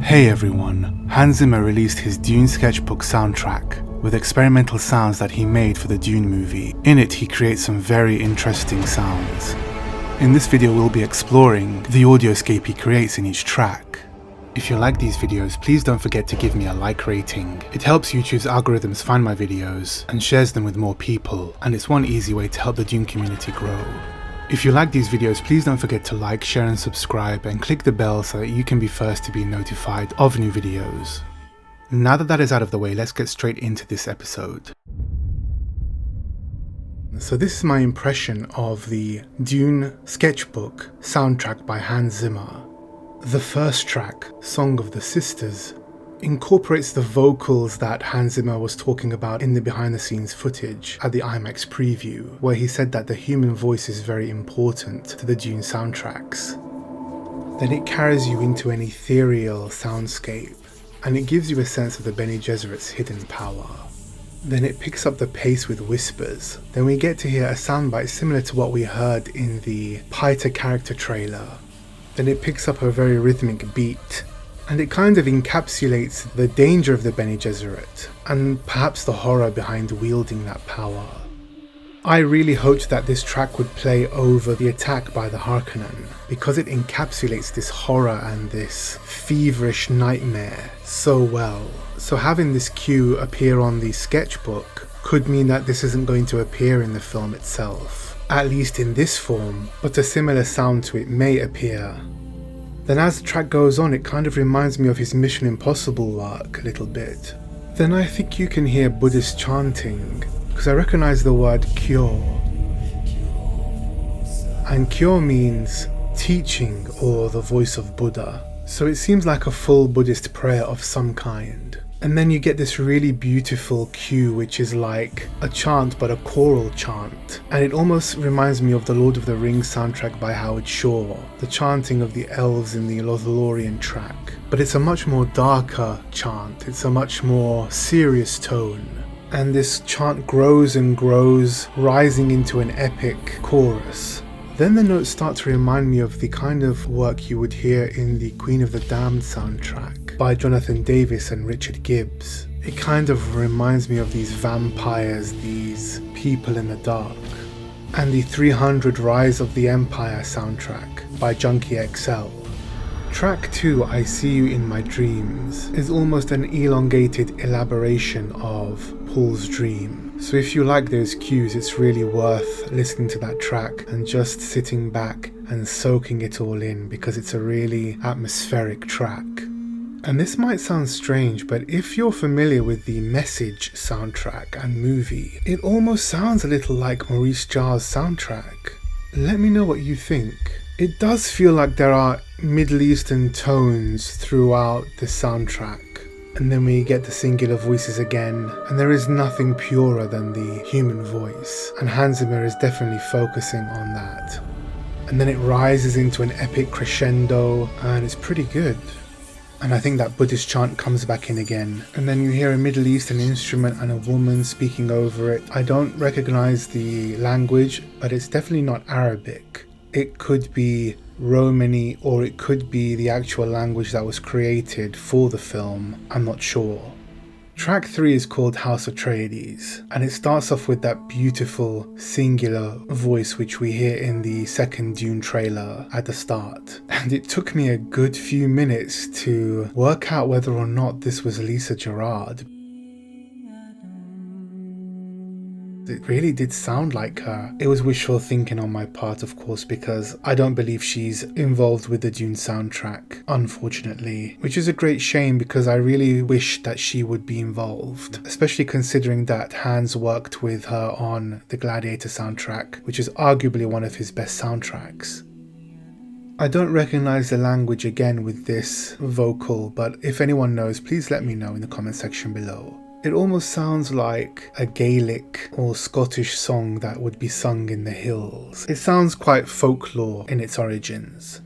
Hey everyone, Hans Zimmer released his Dune Sketchbook soundtrack with experimental sounds that he made for the Dune movie. In it, he creates some very interesting sounds. In this video, we'll be exploring the audioscape he creates in each track. If you like these videos, please don't forget to give me a like rating. It helps YouTube's algorithms find my videos and shares them with more people, and it's one easy way to help the Dune community grow. If you like these videos, please don't forget to like, share and subscribe, and click the bell so that you can be first to be notified of new videos. Now that is out of the way, let's get straight into this episode. So this is my impression of the Dune Sketchbook soundtrack by Hans Zimmer. The first track, Song of the Sisters, incorporates the vocals that Hans Zimmer was talking about in the behind the scenes footage at the IMAX preview, where he said that the human voice is very important to the Dune soundtracks. Then it carries you into an ethereal soundscape, and it gives you a sense of the Bene Gesserit's hidden power. Then it picks up the pace with whispers. Then we get to hear a soundbite similar to what we heard in the Piter character trailer. Then it picks up a very rhythmic beat, and it kind of encapsulates the danger of the Bene Gesserit, and perhaps the horror behind wielding that power. I really hoped that this track would play over the attack by the Harkonnen, because it encapsulates this horror and this feverish nightmare so well. So having this cue appear on the sketchbook could mean that this isn't going to appear in the film itself, at least in this form, but a similar sound to it may appear. Then as the track goes on, it kind of reminds me of his Mission Impossible work a little bit. Then I think you can hear Buddhist chanting, because I recognize the word kyo. And kyo means teaching or the voice of Buddha. So it seems like a full Buddhist prayer of some kind. And then you get this really beautiful cue, which is like a chant but a choral chant. And it almost reminds me of the Lord of the Rings soundtrack by Howard Shore, the chanting of the elves in the Lothlorien track. But it's a much more darker chant, it's a much more serious tone. And this chant grows and grows, rising into an epic chorus. Then the notes start to remind me of the kind of work you would hear in the Queen of the Damned soundtrack by Jonathan Davis and Richard Gibbs. It kind of reminds me of these vampires, these people in the dark. And the 300 Rise of the Empire soundtrack by Junkie XL. Track 2, I See You in My Dreams, is almost an elongated elaboration of Paul's dream. So if you like those cues, it's really worth listening to that track and just sitting back and soaking it all in, because it's a really atmospheric track. And this might sound strange, but if you're familiar with the Message soundtrack and movie, it almost sounds a little like Maurice Jarre's soundtrack. Let me know what you think. It does feel like there are Middle Eastern tones throughout the soundtrack. And then we get the singular voices again, and there is nothing purer than the human voice, and Hans Zimmer is definitely focusing on that. And then it rises into an epic crescendo, and it's pretty good. And I think that Buddhist chant comes back in again, and then you hear a Middle Eastern instrument and a woman speaking over it. I don't recognize the language, but it's definitely not Arabic. It could be Romani, or it could be the actual language that was created for the film. I'm not sure. Track 3 is called House Atreides, and it starts off with that beautiful singular voice which we hear in the second Dune trailer at the start. And it took me a good few minutes to work out whether or not this was Lisa Gerrard. It really did sound like her. It was wishful thinking on my part, of course, because I don't believe she's involved with the Dune soundtrack, unfortunately, which is a great shame because I really wish that she would be involved, especially considering that Hans worked with her on the Gladiator soundtrack, which is arguably one of his best soundtracks. I don't recognize the language again with this vocal, but if anyone knows, please let me know in the comment section below. It almost sounds like a Gaelic or Scottish song that would be sung in the hills. It sounds quite folklore in its origins.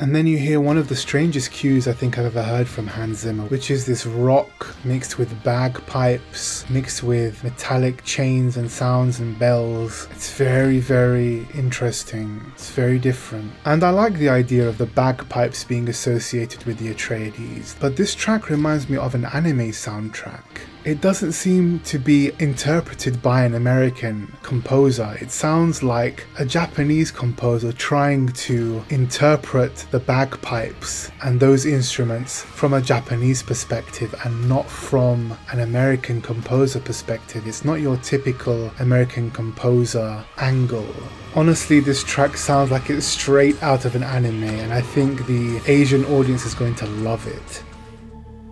And then you hear one of the strangest cues I think I've ever heard from Hans Zimmer, which is this rock mixed with bagpipes, mixed with metallic chains and sounds and bells. It's very, very interesting. It's very different. And I like the idea of the bagpipes being associated with the Atreides, but this track reminds me of an anime soundtrack. It doesn't seem to be interpreted by an American composer. It sounds like a Japanese composer trying to interpret the bagpipes and those instruments from a Japanese perspective and not from an American composer perspective. It's not your typical American composer angle. Honestly, this track sounds like it's straight out of an anime, and I think the Asian audience is going to love it.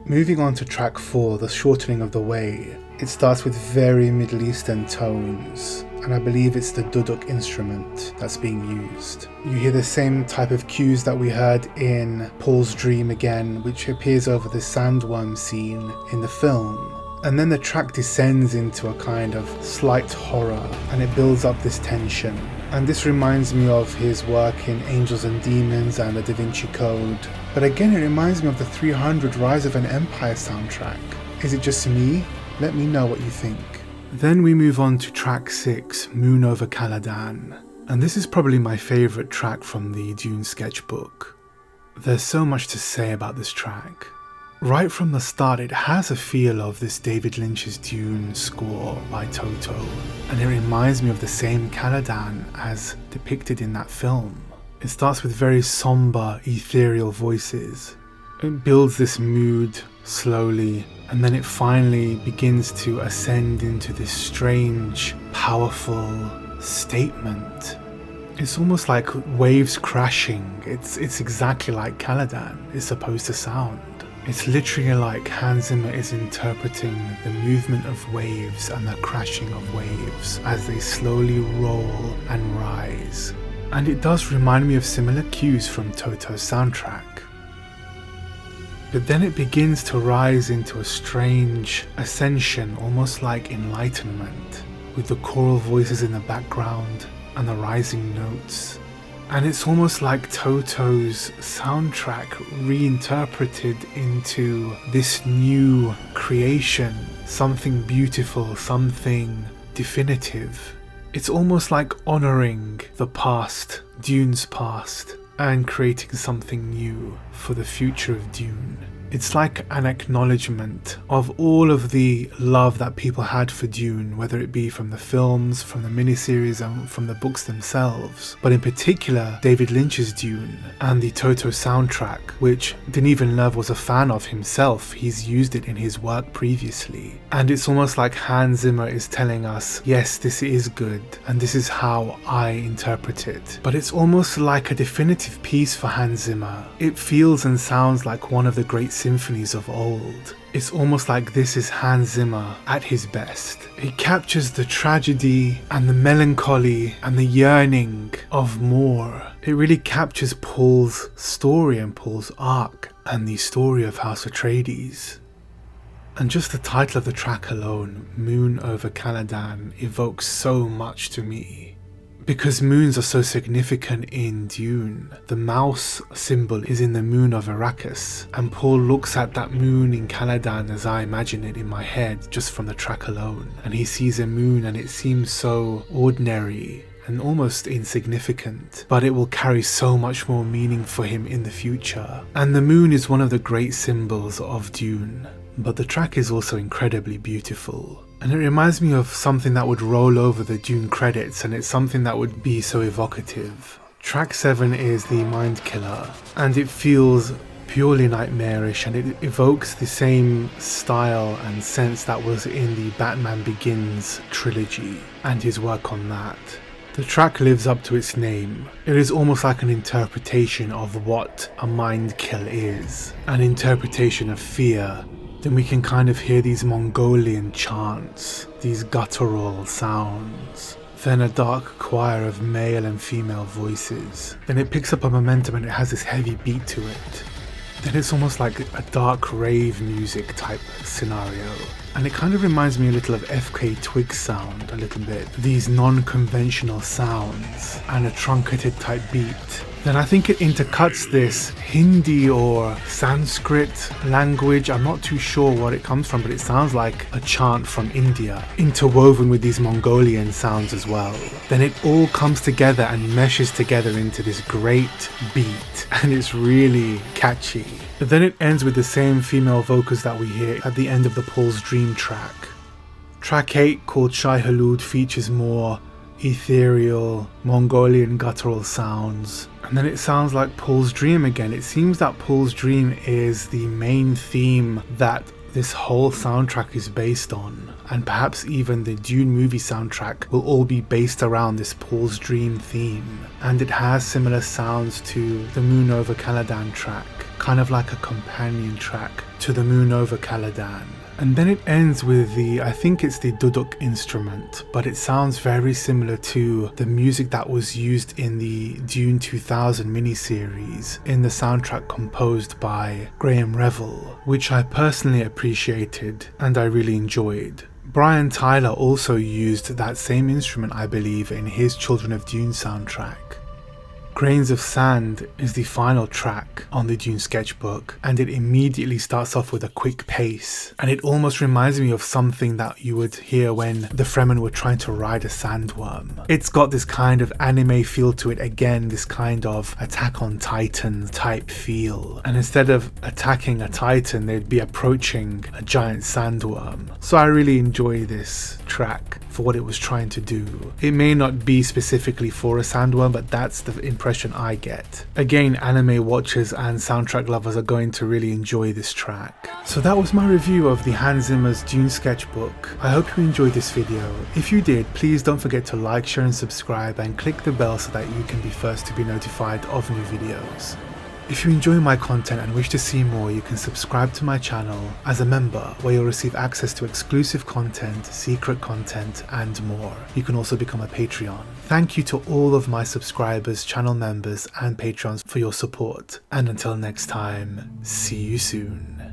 Moving on to track 4, The Shortening of the Way. It starts with very Middle Eastern tones, and I believe it's the duduk instrument that's being used. You hear the same type of cues that we heard in Paul's Dream again, which appears over the sandworm scene in the film. And then the track descends into a kind of slight horror, and it builds up this tension. And this reminds me of his work in Angels and Demons and the Da Vinci Code. But again, it reminds me of the 300 Rise of an Empire soundtrack. Is it just me? Let me know what you think. Then we move on to track 6, Moon over Caladan. And this is probably my favourite track from the Dune Sketchbook. There's so much to say about this track. Right from the start, it has a feel of this David Lynch's Dune score by Toto, and it reminds me of the same Caladan as depicted in that film. It starts with very somber, ethereal voices. It builds this mood slowly, and then it finally begins to ascend into this strange, powerful statement. It's almost like waves crashing. It's exactly like Caladan is supposed to sound. It's literally like Hans Zimmer is interpreting the movement of waves and the crashing of waves as they slowly roll and rise. And it does remind me of similar cues from Toto's soundtrack. But then it begins to rise into a strange ascension, almost like enlightenment, with the choral voices in the background and the rising notes. And it's almost like Toto's soundtrack reinterpreted into this new creation, something beautiful, something definitive. It's almost like honouring the past, Dune's past, and creating something new for the future of Dune. It's like an acknowledgement of all of the love that people had for Dune, whether it be from the films, from the miniseries, and from the books themselves. But in particular, David Lynch's Dune and the Toto soundtrack, which Denis Villeneuve was a fan of himself. He's used it in his work previously. And it's almost like Hans Zimmer is telling us, yes, this is good, and this is how I interpret it. But it's almost like a definitive piece for Hans Zimmer. It feels and sounds like one of the great symphonies of old. It's almost like this is Hans Zimmer at his best. It captures the tragedy and the melancholy and the yearning of more. It really captures Paul's story and Paul's arc and the story of House Atreides. And just the title of the track alone, Moon over Caladan, evokes so much to me. Because moons are so significant in Dune. The mouse symbol is in the moon of Arrakis, and Paul looks at that moon in Caladan as I imagine it in my head just from the track alone, and he sees a moon and it seems so ordinary and almost insignificant, but it will carry so much more meaning for him in the future. And the moon is one of the great symbols of Dune, but the track is also incredibly beautiful. And it reminds me of something that would roll over the Dune credits, and it's something that would be so evocative. Track 7 is The Mind Killer, and it feels purely nightmarish, and it evokes the same style and sense that was in the Batman Begins trilogy and his work on that. The track lives up to its name. It is almost like an interpretation of what a mind kill is, an interpretation of fear. Then we can kind of hear these Mongolian chants, these guttural sounds. Then a dark choir of male and female voices. Then it picks up a momentum and it has this heavy beat to it. Then it's almost like a dark rave music type scenario. And it kind of reminds me a little of FK Twig's sound a little bit. These non-conventional sounds and a truncated type beat. Then I think it intercuts this Hindi or Sanskrit language. I'm not too sure where it comes from, but it sounds like a chant from India, interwoven with these Mongolian sounds as well. Then it all comes together and meshes together into this great beat, and it's really catchy. But then it ends with the same female vocals that we hear at the end of the Paul's Dream track. Track 8, called Shai-Hulud, features more ethereal Mongolian guttural sounds, and then it sounds like Paul's Dream again. It seems that Paul's Dream is the main theme that this whole soundtrack is based on, and perhaps even the Dune movie soundtrack will all be based around this Paul's Dream theme. And it has similar sounds to the Moon over Caladan track, kind of like a companion track to the Moon over Caladan. And then it ends with I think it's the duduk instrument, but it sounds very similar to the music that was used in the Dune 2000 miniseries in the soundtrack composed by Graham Revel, which I personally appreciated and I really enjoyed. Brian Tyler also used that same instrument, I believe, in his Children of Dune soundtrack. Grains of Sand is the final track on the Dune Sketchbook, and it immediately starts off with a quick pace, and it almost reminds me of something that you would hear when the Fremen were trying to ride a sandworm. It's got this kind of anime feel to it again, this kind of Attack on Titan type feel, and instead of attacking a Titan, they'd be approaching a giant sandworm. So I really enjoy this track for what it was trying to do. It may not be specifically for a sandworm, but that's the impression I get. Again, anime watchers and soundtrack lovers are going to really enjoy this track. So that was my review of the Hans Zimmer's Dune Sketchbook. I hope you enjoyed this video. If you did, please don't forget to like, share and subscribe, and click the bell so that you can be first to be notified of new videos. If you enjoy my content and wish to see more, you can subscribe to my channel as a member, where you'll receive access to exclusive content, secret content, and more. You can also become a Patreon. Thank you to all of my subscribers, channel members, and patrons for your support. And until next time, see you soon.